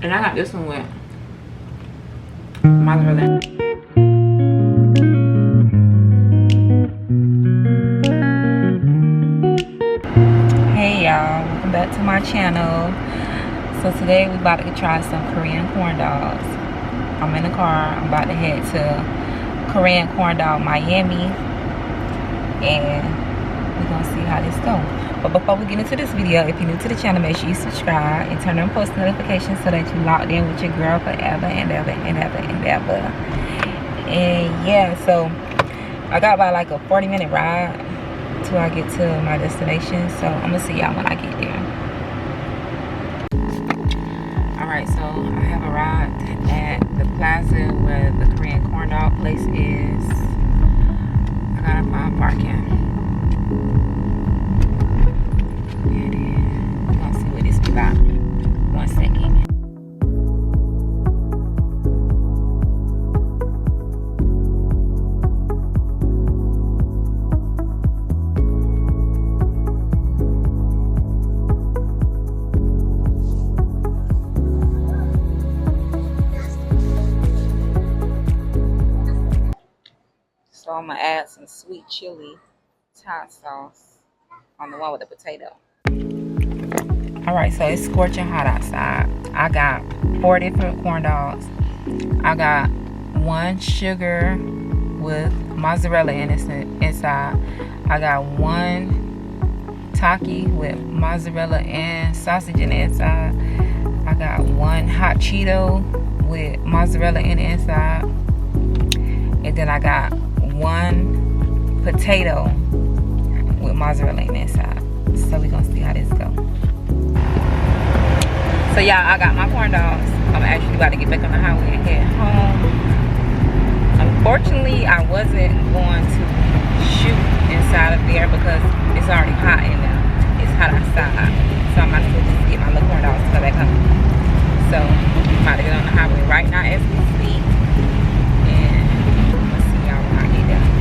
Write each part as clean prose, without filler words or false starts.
And I got this one with mozzarella. Hey y'all, welcome back to my channel. So today we about to try some Korean corn dogs. I'm in the car. I'm about to head to Korean corn dog Miami, and we're gonna see how this goes. But before we get into this video, if you're new to the channel, make sure you subscribe and turn on post notifications so that you're locked in with your girl forever and ever and ever and ever. And yeah, so I got about like a 40-minute ride till I get to my destination. So I'm gonna see y'all when I get there. Alright, so I have arrived at the plaza where the Korean corn dog place is. I gotta find parking. And then we're gonna see what this is about. 1 second. So I'm gonna add some sweet chili Thai sauce on the one with the potato. Alright, so it's scorching hot outside. I got 4 different corn dogs. I got 1 sugar with mozzarella in its inside. I got 1 taki with mozzarella and sausage in the inside. I got 1 hot Cheeto with mozzarella in the inside. And then I got 1 potato with mozzarella in the inside. So we're gonna see how this goes. So y'all, I got my corn dogs. I'm actually about to get back on the highway and head home. Unfortunately, I wasn't going to shoot inside of there because it's already hot in there. It's hot outside. So I might as well just get my little corn dogs to go back home. So I'm about to get on the highway right now as we speak. And I'm gonna see y'all when I get there.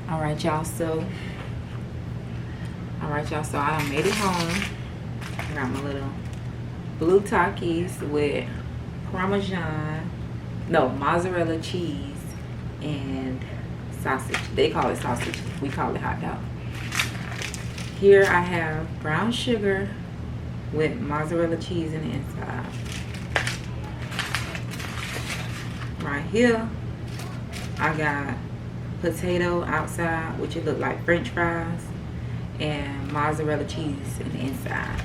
Alright y'all, so I done made it home. I got my little blue Takis with mozzarella cheese and sausage. They call it sausage. We call it hot dog. Here I have brown sugar with mozzarella cheese in the inside. Right here, I got potato outside, which it look like French fries, and mozzarella cheese in the inside.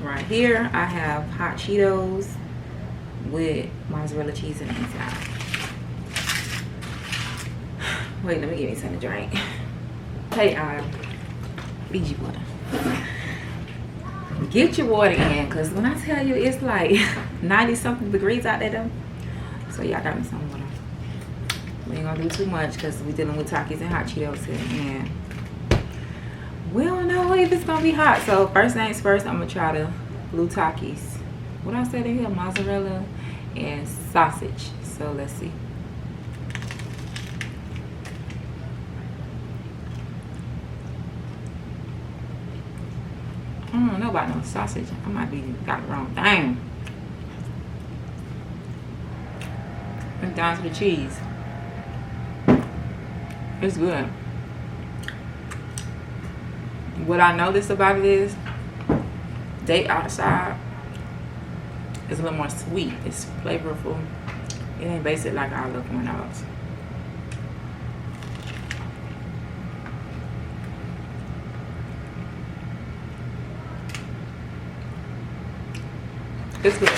Right here, I have hot Cheetos with mozzarella cheese in the inside. Wait, let me get me something to drink. Hey, Fiji water. Get your water in, because when I tell you it's like 90 something degrees out there though. So y'all got me some water. We ain't gonna do too much because we're dealing with Takis and hot Cheetos here, and we don't know if it's gonna be hot. So first things first, I'm gonna try the blue Takis. What I said in here, mozzarella and sausage. So let's see. I don't know about no sausage. I might be got the wrong thing. And down to the cheese. It's good. What I noticed about it is they outside is a little more sweet. It's flavorful. It ain't basic like our little corn dogs. It's good.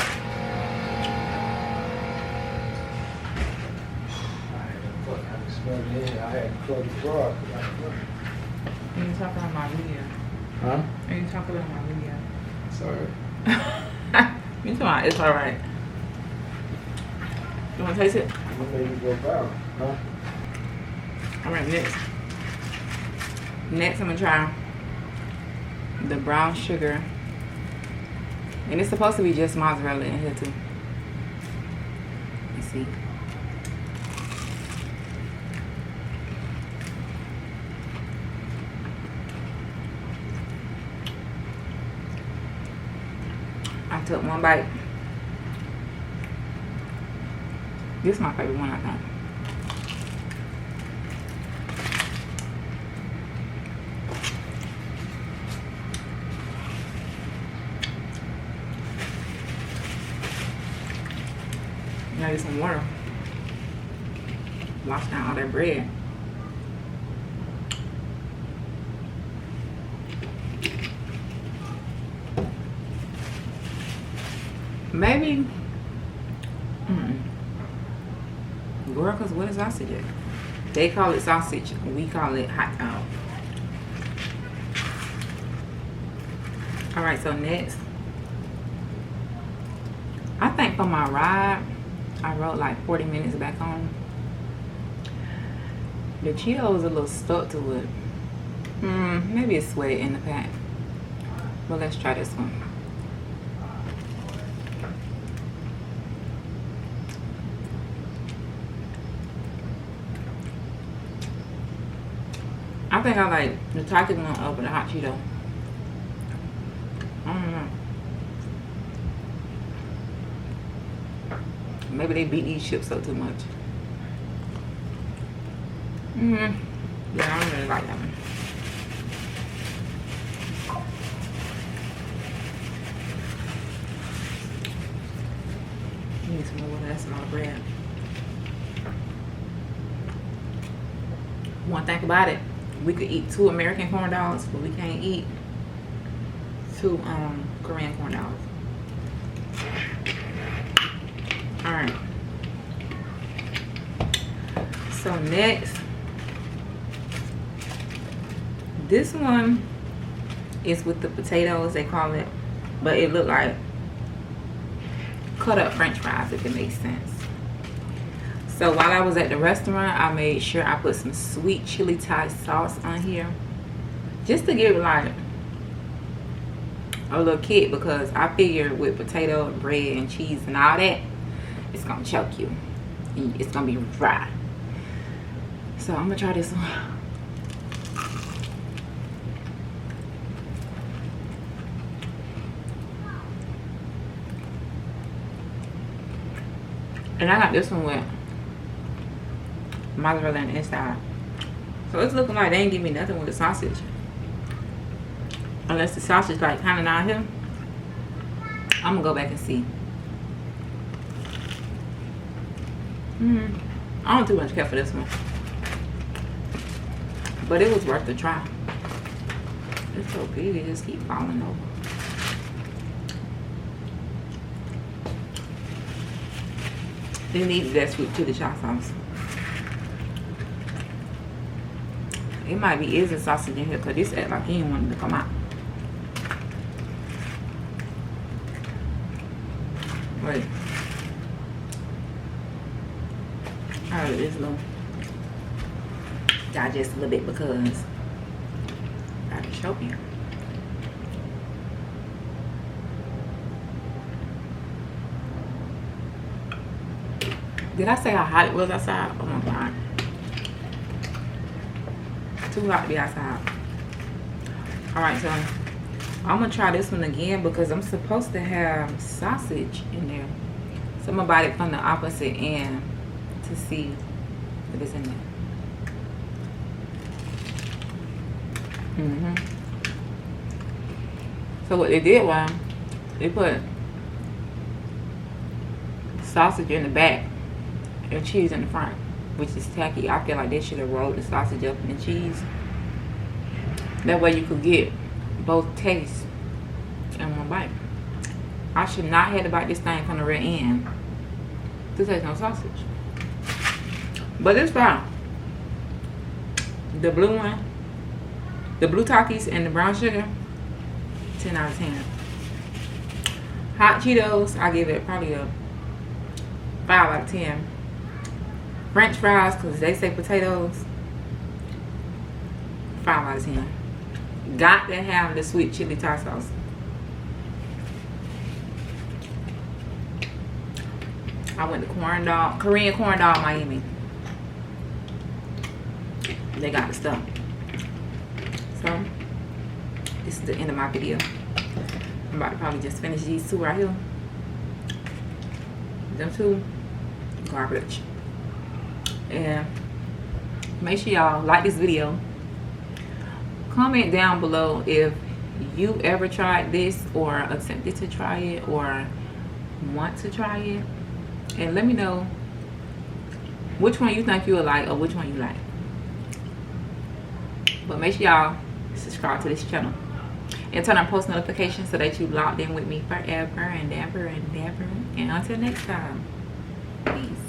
I had to close the door. Are you talking about my video? Huh? Are you talking about my video? Sorry. You talking about it's alright. You wanna taste it? When did you go down? Huh? Alright, next I'm gonna try the brown sugar. And it's supposed to be just mozzarella in here too. You see? took one bite. This is my favorite one, I think. Now get some water. Wash down all that bread. Maybe. Girl, cause what is sausage at? They call it sausage. We call it hot dog. All right. So next, I think for my ride, I rode like 40 minutes back home. The Cheetos a little stuck to it. Maybe it's sweaty in the pack. But let's try this one. I think I like the Taki one over the hot Cheeto. I don't know. Maybe they beat these chips up too much. Yeah, I don't really like that one. Need some more. That's a lot of bread. One thing about it, we could eat 2 American corn dogs, but we can't eat 2 Korean corn dogs. Alright. So next, this one is with the potatoes, they call it, but it looked like cut up French fries, if it makes sense. So while I was at the restaurant, I made sure I put some sweet chili Thai sauce on here, just to give it like a little kick, because I figured with potato and bread and cheese and all that, it's gonna choke you. It's gonna be dry. So I'm gonna try this one. And I got this one with mozzarella on the inside. So it's looking like they ain't give me nothing with the sausage. Unless the sausage like kind of down here. I'm gonna go back and see. I don't too much care for this one. But it was worth the try. It's so big, it just keep falling over. They needed that sweet chili hot sauce. It might be is a sausage in here because this act like he didn't want it to come out. Wait. Alright, this little digest a little bit because I gotta show you. Did I say how hot it was outside? Oh my god. Too hot to be outside. Alright, so I'm gonna try this one again because I'm supposed to have sausage in there. So I'm gonna bite it from the opposite end to see if it's in there. So what they did was they put sausage in the back and cheese in the front, which is tacky. I feel like they should have rolled the sausage up in the cheese. That way you could get both tastes in one bite. I should not have to bite this thing from the rear end to taste no sausage. But it's fine. The blue one, the blue Takis and the brown sugar, 10 out of 10. Hot Cheetos, I give it probably a 5 out of 10. French fries, because they say potatoes, 5 out of 10. Got to have the sweet chili Thai sauce. I went to Korean corn dog Miami. They got the stuff. So this is the end of my video. I'm about to probably just finish these two right here. Them two, garbage. And make sure y'all like this video. Comment down below if you ever tried this or attempted to try it or want to try it. And let me know which one you think you would like or which one you like. But make sure y'all subscribe to this channel and turn on post notifications so that you locked in with me forever and ever and ever. And until next time, peace.